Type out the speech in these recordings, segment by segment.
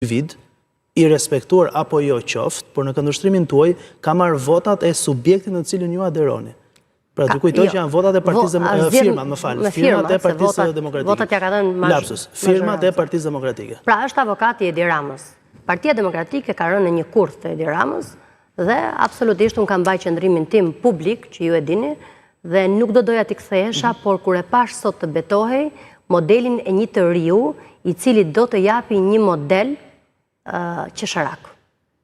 individ, i respektuar apo jo qoftë, por në këndvështrimin tuaj ka marrë votat e subjektit në cilin ju aderoni. Pra të kujtoj që janë votat e Partisë firmat e Partisë Demokratike. Votat ja ka dhënë lapsus, firmat e Partisë Demokratike. Pra është avokati Edi Ramës. Partia Demokratike ka rënë në një kurth të Edi Ramës dhe absolutisht unë kam mbajtur qëndrimin tim publik, që ju e dini, dhe nuk do doja t'i kthehesha, por kur e pash sot të betohej modelin e një të riu, i cili do të japi një model qesharak.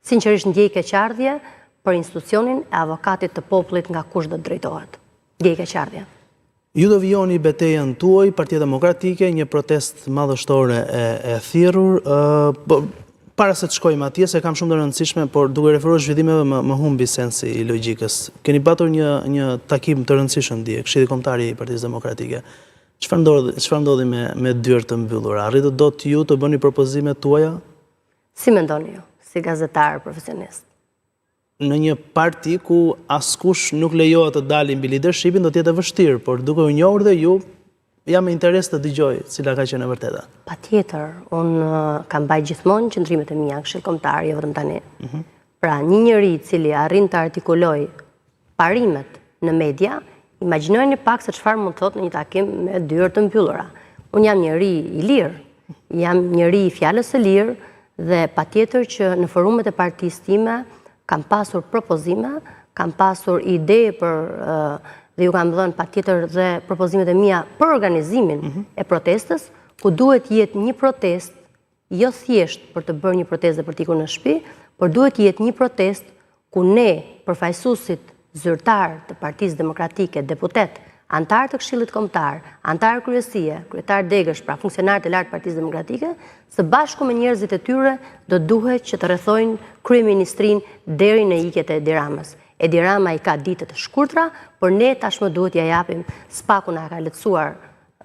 Sinqerisht ndjej keqardhje për institucionin e avokatit të popullit nga kush do të drejtohet. Ndjej keqardhje. Ju do vijoni betejën tuaj, Partia Demokratike, një protestë madhështore e thirrur. Para se të shkojmë atje, se kam shumë të rëndësishme, por duke referuar zhvillimeve më humbi sensi i logjikës. Keni patur një takim të rëndësishëm dje, Këshilli Kombëtar i Partisë Demokratike. Çfarë ndodhi me dyrë të mbyllura? Arritët dot ju të bëni propozimet tuaja? Si mendoni ju, si gazetar profesionist? Në një parti ku askush nuk lejohet të dalë mbi leadershipin, do të jetë vështirë, por duke u njohur dhe ju, jam me interes të dëgjoj cila ka qenë e vërteta. Patjetër, unë kam bajt gjithmonë qëndrimet e mia në Këshill Kombëtar, jo vetëm tani. Pra, një njeri i cili arrin të artikuloj parimet në media, imagjinojeni pak se çfarë mund të thotë në një takim me dyrë të mbyllura. Unë jam njeri i lirë, jam njeri i fjalës së lirë dhe patjetër që në forumet e partisë time kam pasur propozime, kam pasur ide dhe ju kam dhënë patjetër dhe propozimet e mia për organizimin e protestës, ku duhet jetë një protestë, jo thjesht për të bërë një protestë dhe për t'ikur në shtëpi, por duhet jetë një protestë ku ne, përfaqësuesit zyrtar të Partisë Demokratike, deputet, antar të Këshillit Kombëtar, antar kryesie, kryetar degësh, pra funksionarët e lartë Partisë Demokratike, së bashku me njerëzit e tyre do duhet që të rrethojnë kryeministrinë deri në ikjet e Edi Ramës. Edi Rama i ka ditët e shkurtra, por ne tashmë duhet ja japim. Spaku na ka lehtësuar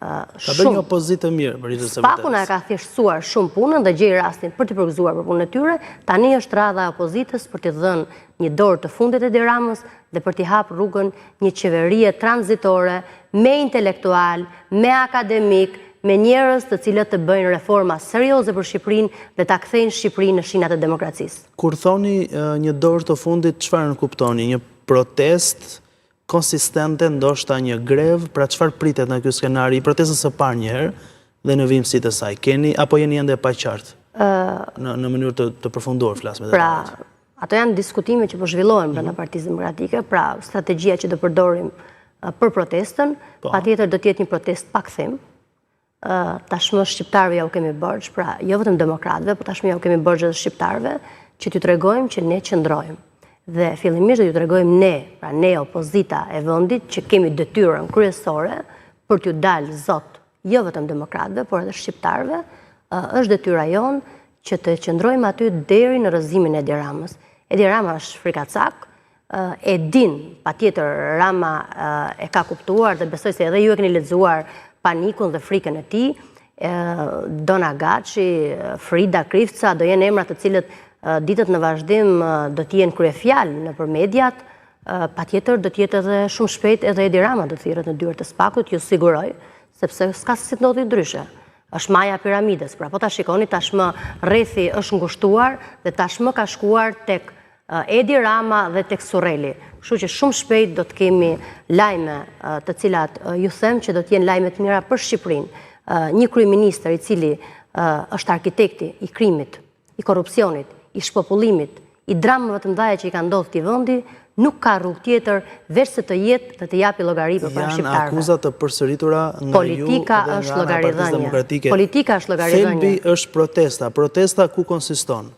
Ka bërë një opozitë të mirë për ditët e Spaku na ka thjeshtësuar shumë punën dhe gjej rastin për të përgëzuar për punën e tyre. Tani është radha e opozitës për t'i dhënë një dorë të fundit Edi Ramës dhe për t'i hap rrugën një qeverie tranzitore me intelektual, me akademik, me njerëz të cilët të bëjnë reforma serioze për Shqipërinë dhe ta kthejnë Shqipërinë në shinat e demokracisë. Kur thoni një dorë të fundit, çfarë nënkuptoni? Një protestë konsistente, ndoshta një grev, pra çfarë pritet në ky skenar i protestës së parë një herë dhe në vimësitë e saj? Keni apo jeni ende pa qartë? Në mënyrë të përfunduar flas me Pra, ato janë diskutime që po zhvillohen brenda Partisë Demokratike, pra strategjia që do përdorim për protestën, patjetër do të jetë një protestë pa kthim. Tashmë shqiptarëve ja u kemi borxh, pra jo vetëm demokratëve, por tashmë ja u kemi borxh edhe shqiptarëve që t'ju tregojmë që ne qëndrojmë. Dhe fillimisht do t'ju tregojmë ne, pra ne opozita e vendit, që kemi detyrën kryesore për t'ju dalë zot, jo vetëm demokratëve, por edhe shqiptarëve, është detyra jonë që të qëndrojmë aty deri në rrëzimin e Edi Ramës. Edi Rama është frikacak, e din, patjetër Rama e ka kuptuar dhe besoj se edhe ju e keni lexuar panikun dhe frikën e tij. Dona Gaçi, Frida Krifca, do jenë emra të cilët ditët në vazhdim do t'jenë kryefjalë nëpër mediat, patjetër do t'jetë edhe shumë shpejt edhe Edi Rama do thirret në dyert e Spakut, ju siguroj, sepse s'ka se si të ndodhi ndryshe. Është maja e piramides, pra po ta shikoni tashmë rrethi është ngushtuar dhe tashmë ka shkuar tek Edi Rama dhe tek Surreli. Kështu që shumë shpejt do të kemi lajme të cilat ju them që do të jenë lajme të mira për Shqipërinë. Një kryeministër i cili është arkitekti i krimit, i korrupsionit, i shpopullimit, i dramave të mëdha që i ka ndodhur këtij vendi, nuk ka rrugë tjetër veç se të jetë dhe të japi llogari përpara shqiptarëve. Janë akuza të përsëritura nga ju dhe nga Partia Demokratike. Politika është llogaridhënie. Thelbi është protesta. Protesta ku konsiston?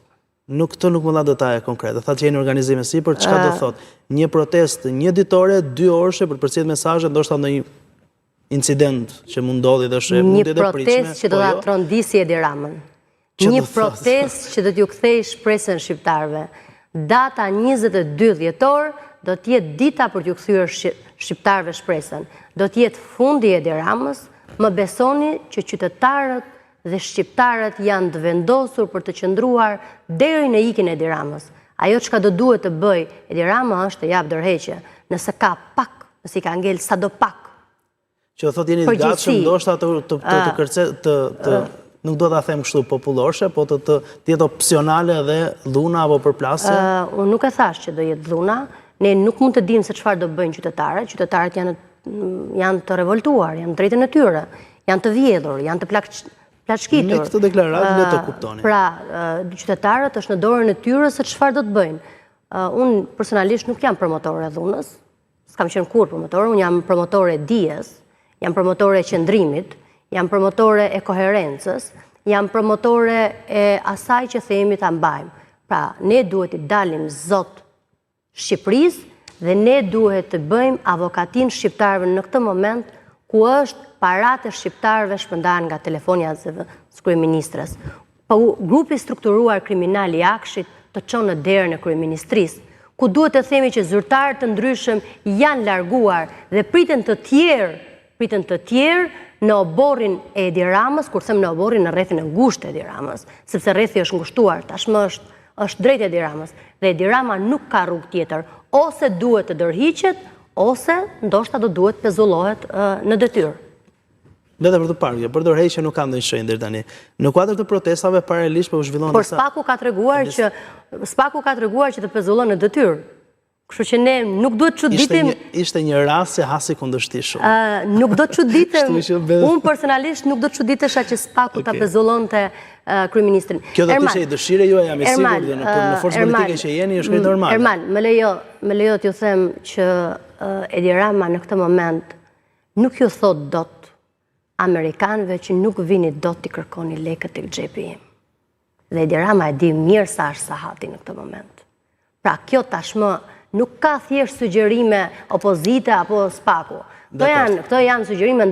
Nuk më dha detaje konkrete. Thatë që jeni organizime sipër, çka do thotë? Një protestë një ditore, 2 orëshe për përcjell mesazhe, ndoshta ndonjë incident që mund ndodhi dhe është mund të pritshme. Një protestë që do ta trondisi Edi Ramën. Një protestë që do t'ju kthej shpresën shqiptarëve. Data 22 dhjetor do t'jetë dita për t'ju kthyer shqiptarëve shpresën. Do t'jetë fundi Edi Ramës. Më besoni që qytetarët dhe shqiptarët janë të vendosur për të qëndruar deri në ikjen e Edi Ramës. Ajo çka do duhet të bëj Edi Rama është të jap dorëheqje, nëse ka pak, nëse i ka ngel sado pak. Që thotë jeni të gatshëm ndoshta të nuk do ta them kështu popullore, po të jetë opsionale dhe dhuna apo përplasje? Unë nuk e thash që do jetë dhuna, ne nuk mund të dimë se çfarë do bëjnë qytetarët janë të revoltuar, janë drejtën e tyre, janë të vjedhur, janë të plaçkitur. Me këtë deklaratë le të kuptoni. Pra, qytetarët është në dorën e tyre se çfarë do të bëjnë. Unë personalisht nuk jam promotore e dhunës, s'kam qenë kur promotore, unë jam promotore e dijes, jam promotore e qëndrimit, jam promotore e koherencës, jam promotore e asaj që themi ta mbajmë. Pra, ne duhet të dalim zot Shqipërisë dhe ne duhet të bëjmë avokatin shqiptarëve në këtë moment ku është paratë e shqiptarëve shpërndahen nga telefonja e kryeministres. Po grupi strukturuar kriminal i Akshit të çon në derën e kryeministrisë, ku duhet të themi që zyrtarë të ndryshëm janë larguar dhe pritën të tjerë në oborrin e Edi Ramës, kur them në oborrin në rrethin e ngushtë e Edi Ramës, sepse rrethi është ngushtuar, tashmë është drejt Edi Ramës, dhe Edi Rama nuk ka rrugë tjetër, ose duhet të dërhiqet, ose ndoshta do duhet pezullohet në detyrë. Vetëm për të parë, për dorëheqje nuk ka ndonjë shenjë deri tani. Në kuadër të protestave paralelisht po zhvillohen Por Spaku ka treguar që të pezullon në detyrë. Kështu që ne nuk duhet çuditim. Ishte një rast se hasi kundërshtisht. Nuk do të çuditem. Unë personalisht nuk do të çuditesha që Spaku ta pezullonte kryeministrin. Kjo do të ishte dëshira juaj, jam i sigurt, në forcë politike që jeni është krejt normale. Erman, më lejo t'ju them që Edi Rama në këtë moment nuk ju thot dot Amerikanëve që nuk vini dot t'i kërkoni lekët tek xhepi im. Dhe Edi Rama e di mirë sa është Sahati në këtë moment. Pra kjo tashmë nuk ka thjesht sugjerime opozite apo Spaku. Këto janë sugjerime